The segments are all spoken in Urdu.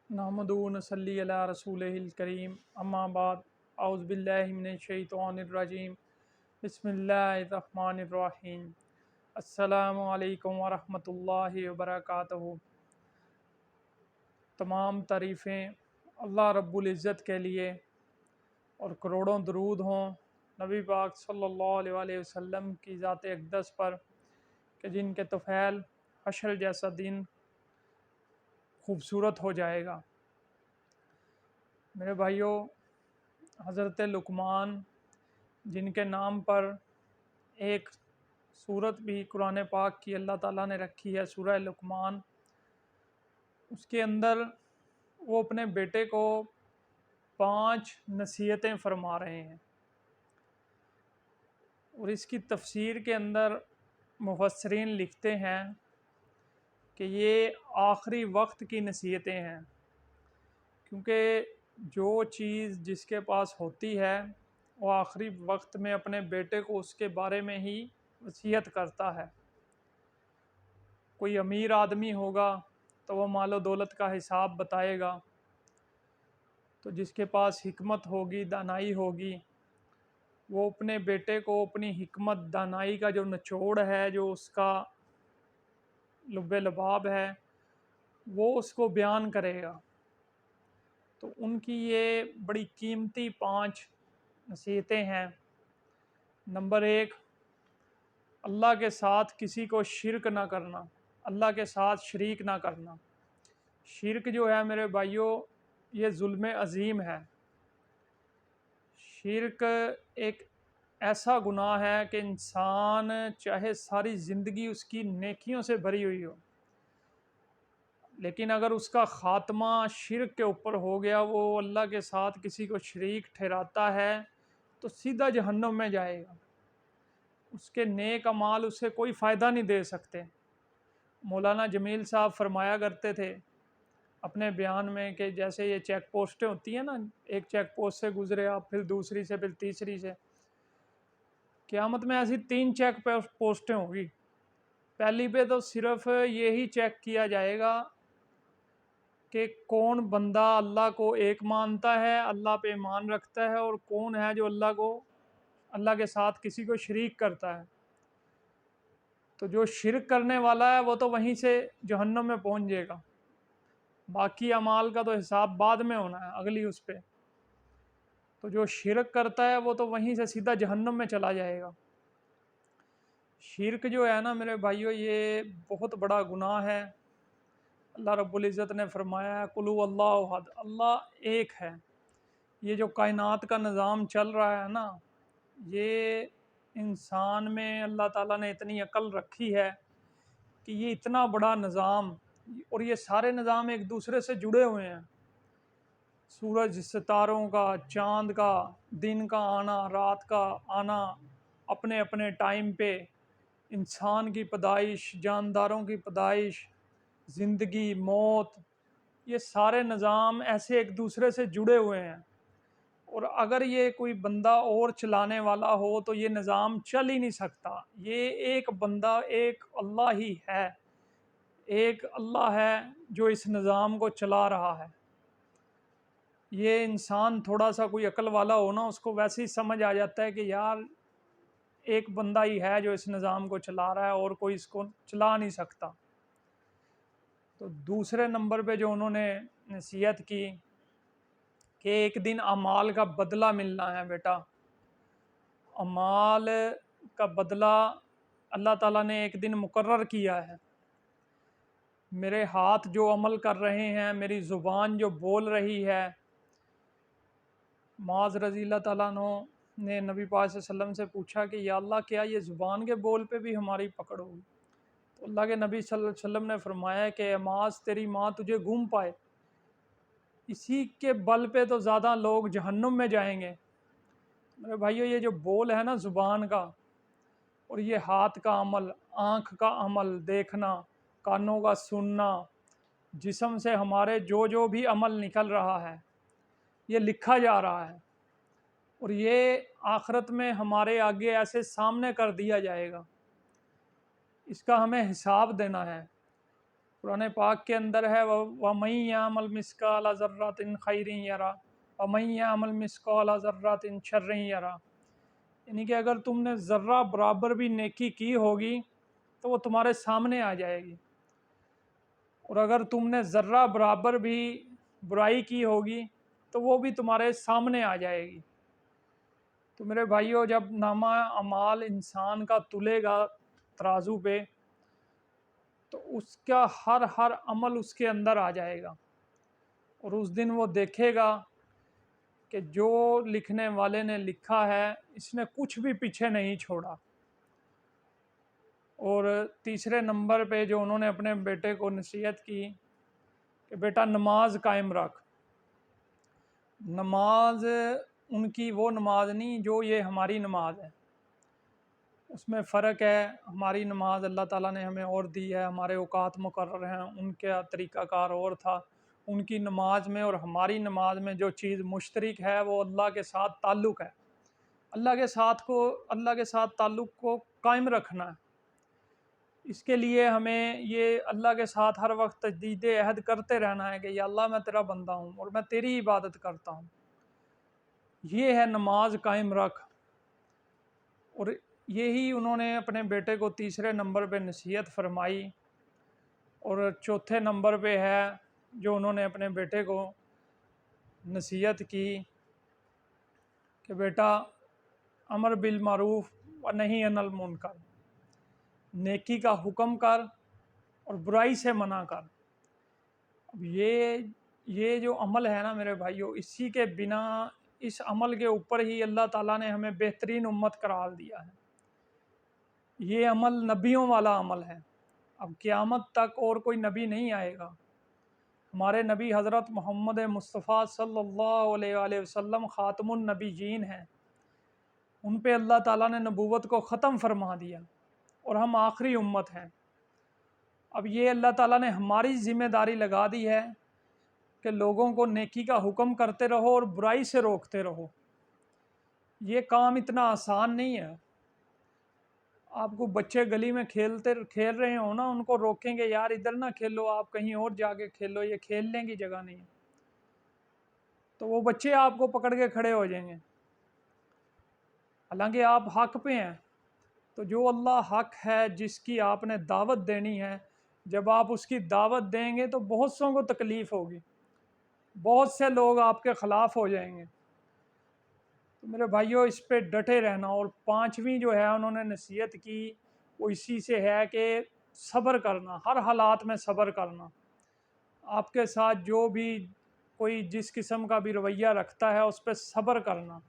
نحمدہ و نصلی علی رسولہ الکریم اما بعد اعوذ باللہ من الشیطان الرجیم بسم اللہ الرحمن الرحیم السلام علیکم ورحمۃ اللہ وبرکاتہ۔ تمام تعریفیں اللہ رب العزت کے لیے اور کروڑوں درود ہوں نبی پاک صلی اللہ علیہ وآلہ وسلم کی ذات اقدس پر کہ جن کے طفیل حشر جیسا دن خوبصورت ہو جائے گا۔ میرے بھائیوں، حضرت لقمان جن کے نام پر ایک سورت بھی قرآن پاک کی اللہ تعالیٰ نے رکھی ہے، سورہ لقمان، اس کے اندر وہ اپنے بیٹے کو 5 نصیحتیں فرما رہے ہیں، اور اس کی تفسیر کے اندر مفسرین لکھتے ہیں کہ یہ آخری وقت کی نصیحتیں ہیں، کیونکہ جو چیز جس کے پاس ہوتی ہے وہ آخری وقت میں اپنے بیٹے کو اس کے بارے میں ہی وصیت کرتا ہے۔ کوئی امیر آدمی ہوگا تو وہ مال و دولت کا حساب بتائے گا، تو جس کے پاس حکمت ہوگی، دانائی ہوگی، وہ اپنے بیٹے کو اپنی حکمت دانائی کا جو نچوڑ ہے، جو اس کا لب لباب ہے، وہ اس کو بیان کرے گا۔ تو ان کی یہ بڑی قیمتی 5 نصیحتیں ہیں۔ نمبر 1، اللہ کے ساتھ کسی کو شرک نہ کرنا، اللہ کے ساتھ شریک نہ کرنا۔ شرک جو ہے میرے بھائیوں، یہ ظلم عظیم ہے۔ شرک ایک ایسا گناہ ہے کہ انسان چاہے ساری زندگی اس کی نیکیوں سے بھری ہوئی ہو، لیکن اگر اس کا خاتمہ شرک کے اوپر ہو گیا، وہ اللہ کے ساتھ کسی کو شریک ٹھہراتا ہے، تو سیدھا جہنم میں جائے گا۔ اس کے نیک اعمال اسے کوئی فائدہ نہیں دے سکتے۔ مولانا جمیل صاحب فرمایا کرتے تھے اپنے بیان میں کہ جیسے یہ چیک پوسٹیں ہوتی ہیں نا، ایک چیک پوسٹ سے گزرے آپ، پھر دوسری سے، پھر تیسری سے، قیامت میں ایسی 3 چیک پوسٹیں ہوں گی۔ پہلی پہ تو صرف یہی چیک کیا جائے گا کہ کون بندہ اللہ کو ایک مانتا ہے، اللہ پہ ایمان رکھتا ہے، اور کون ہے جو اللہ کے ساتھ کسی کو شریک کرتا ہے۔ تو جو شرک کرنے والا ہے وہ تو وہیں سے جہنم میں پہنچ جائے گا، باقی اعمال کا تو حساب بعد میں ہونا ہے اگلی اس پہ۔ تو جو شرک کرتا ہے وہ تو وہیں سے سیدھا جہنم میں چلا جائے گا۔ شرک جو ہے نا میرے بھائیوں، یہ بہت بڑا گناہ ہے۔ اللہ رب العزت نے فرمایا ہے قُلْ هُوَ اللَّهُ احد، اللہ ایک ہے۔ یہ جو کائنات کا نظام چل رہا ہے نا، یہ انسان میں اللہ تعالیٰ نے اتنی عقل رکھی ہے کہ یہ اتنا بڑا نظام، اور یہ سارے نظام ایک دوسرے سے جڑے ہوئے ہیں۔ سورج، ستاروں کا، چاند کا، دن کا آنا، رات کا آنا، اپنے اپنے ٹائم پہ، انسان کی پیدائش، جانداروں کی پیدائش، زندگی، موت، یہ سارے نظام ایسے ایک دوسرے سے جڑے ہوئے ہیں، اور اگر یہ کوئی بندہ اور چلانے والا ہو تو یہ نظام چل ہی نہیں سکتا۔ یہ ایک بندہ، ایک اللہ ہی ہے، ایک اللہ ہے جو اس نظام کو چلا رہا ہے۔ یہ انسان تھوڑا سا کوئی عقل والا ہو نا، اس کو ویسے ہی سمجھ آ جاتا ہے کہ یار ایک بندہ ہی ہے جو اس نظام کو چلا رہا ہے، اور کوئی اس کو چلا نہیں سکتا۔ تو دوسرے نمبر پہ جو انہوں نے نصیحت کی کہ ایک دن اعمال کا بدلہ ملنا ہے بیٹا۔ اعمال کا بدلہ اللہ تعالیٰ نے ایک دن مقرر کیا ہے۔ میرے ہاتھ جو عمل کر رہے ہیں، میری زبان جو بول رہی ہے، معاذ رضی اللہ تعالیٰ عنہ نے نبی پاک صلی اللہ علیہ وسلم سے پوچھا کہ یا اللہ، کیا یہ زبان کے بول پہ بھی ہماری پکڑ ہوگی؟ تو اللہ کے نبی صلی اللہ علیہ وسلم نے فرمایا کہ معاذ، تیری ماں تجھے گم پائے، اسی کے بل پہ تو زیادہ لوگ جہنم میں جائیں گے۔ میرے بھائیو، یہ جو بول ہے نا زبان کا، اور یہ ہاتھ کا عمل، آنکھ کا عمل، دیکھنا، کانوں کا سننا، جسم سے ہمارے جو بھی عمل نکل رہا ہے، یہ لکھا جا رہا ہے، اور یہ آخرت میں ہمارے آگے ایسے سامنے کر دیا جائے گا۔ اس کا ہمیں حساب دینا ہے۔ قرآن پاک کے اندر ہے وَمَن يَعْمَلْ مِثْقَالَ ذَرَّةٍ خَيْرٍ يَرَهُ وَمَن يَعْمَلْ مِثْقَالَ ذَرَّةٍ شَرٍّ يَرَهُ، یعنی کہ اگر تم نے ذرہ برابر بھی نیکی کی ہوگی تو وہ تمہارے سامنے آ جائے گی، اور اگر تم نے ذرہ برابر بھی برائی کی ہوگی تو وہ بھی تمہارے سامنے آ جائے گی۔ تو میرے بھائیو، جب نامہ اعمال انسان کا تلے گا ترازو پہ، تو اس کا ہر عمل اس کے اندر آ جائے گا، اور اس دن وہ دیکھے گا کہ جو لکھنے والے نے لکھا ہے اس نے کچھ بھی پیچھے نہیں چھوڑا۔ اور تیسرے نمبر پہ جو انہوں نے اپنے بیٹے کو نصیحت کی کہ بیٹا نماز قائم رکھ۔ نماز ان کی وہ نماز نہیں جو یہ ہماری نماز ہے، اس میں فرق ہے۔ ہماری نماز اللہ تعالیٰ نے ہمیں اور دی ہے، ہمارے اوقات مقرر ہیں، ان کا طریقہ کار اور تھا۔ ان کی نماز میں اور ہماری نماز میں جو چیز مشترک ہے وہ اللہ کے ساتھ تعلق ہے۔ اللہ کے ساتھ تعلق کو قائم رکھنا ہے۔ اس کے لیے ہمیں یہ اللہ کے ساتھ ہر وقت تجدید عہد کرتے رہنا ہے کہ یا اللہ میں تیرا بندہ ہوں اور میں تیری عبادت کرتا ہوں۔ یہ ہے نماز قائم رکھ، اور یہی انہوں نے اپنے بیٹے کو تیسرے نمبر پہ نصیحت فرمائی۔ اور چوتھے نمبر پہ ہے جو انہوں نے اپنے بیٹے کو نصیحت کی کہ بیٹا امر بالمعروف و نہی عن المنکر، نیکی کا حکم کر اور برائی سے منع کر۔ اب یہ جو عمل ہے نا میرے بھائیو، اسی کے بنا، اس عمل کے اوپر ہی اللہ تعالیٰ نے ہمیں بہترین امت قرار دیا ہے۔ یہ عمل نبیوں والا عمل ہے، اب قیامت تک اور کوئی نبی نہیں آئے گا۔ ہمارے نبی حضرت محمد مصطفیٰ صلی اللہ علیہ وآلہ وسلم خاتم النبیین ہیں، ان پہ اللہ تعالیٰ نے نبوت کو ختم فرما دیا، اور ہم آخری امت ہیں۔ اب یہ اللہ تعالیٰ نے ہماری ذمہ داری لگا دی ہے کہ لوگوں کو نیکی کا حکم کرتے رہو اور برائی سے روکتے رہو۔ یہ کام اتنا آسان نہیں ہے۔ آپ کو بچے گلی میں کھیل رہے ہوں نا، ان کو روکیں گے یار ادھر نہ کھیلو، آپ کہیں اور جا کے کھیلو، یہ کھیلنے کی جگہ نہیں ہے، تو وہ بچے آپ کو پکڑ کے کھڑے ہو جائیں گے، حالانکہ آپ حق پہ ہیں۔ تو جو اللہ حق ہے جس کی آپ نے دعوت دینی ہے، جب آپ اس کی دعوت دیں گے تو بہت سوں کو تکلیف ہوگی، بہت سے لوگ آپ کے خلاف ہو جائیں گے۔ تو میرے بھائیوں، اس پہ ڈٹے رہنا۔ اور پانچویں جو ہے انہوں نے نصیحت کی وہ اسی سے ہے کہ صبر کرنا، ہر حالات میں صبر کرنا۔ آپ کے ساتھ جو بھی کوئی جس قسم کا بھی رویہ رکھتا ہے اس پہ صبر کرنا۔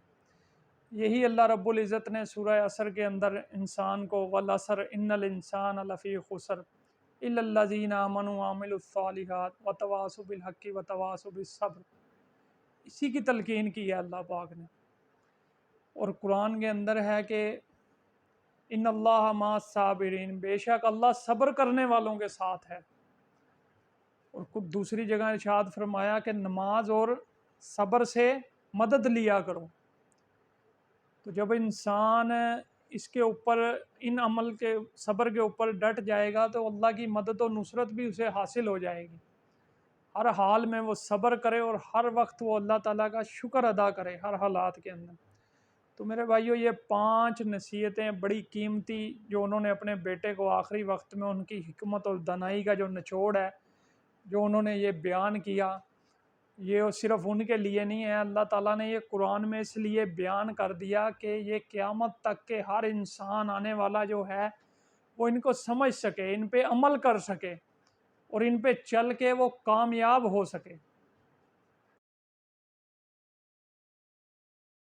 یہی اللہ رب العزت نے سورہ عصر کے اندر انسان کو والعصر ان الانسان لفی خسر الا الذین آمنوا وعملوا الصالحات وتواصوا بالحق وتواصوا بالصبر، اسی کی تلقین کی ہے اللہ پاک نے۔ اور قرآن کے اندر ہے کہ ان اللہ مع الصابرین، بے شک اللہ صبر کرنے والوں کے ساتھ ہے۔ اور کچھ دوسری جگہ ارشاد فرمایا کہ نماز اور صبر سے مدد لیا کرو۔ تو جب انسان اس کے اوپر، ان عمل کے صبر کے اوپر ڈٹ جائے گا تو اللہ کی مدد و نصرت بھی اسے حاصل ہو جائے گی۔ ہر حال میں وہ صبر کرے اور ہر وقت وہ اللہ تعالیٰ کا شکر ادا کرے ہر حالات کے اندر۔ تو میرے بھائیو، یہ 5 نصیحتیں بڑی قیمتی جو انہوں نے اپنے بیٹے کو آخری وقت میں، ان کی حکمت اور دانائی کا جو نچوڑ ہے جو انہوں نے یہ بیان کیا، یہ صرف ان کے لیے نہیں ہے، اللہ تعالیٰ نے یہ قرآن میں اس لیے بیان کر دیا کہ یہ قیامت تک کے ہر انسان آنے والا جو ہے وہ ان کو سمجھ سکے، ان پہ عمل کر سکے اور ان پہ چل کے وہ کامیاب ہو سکے۔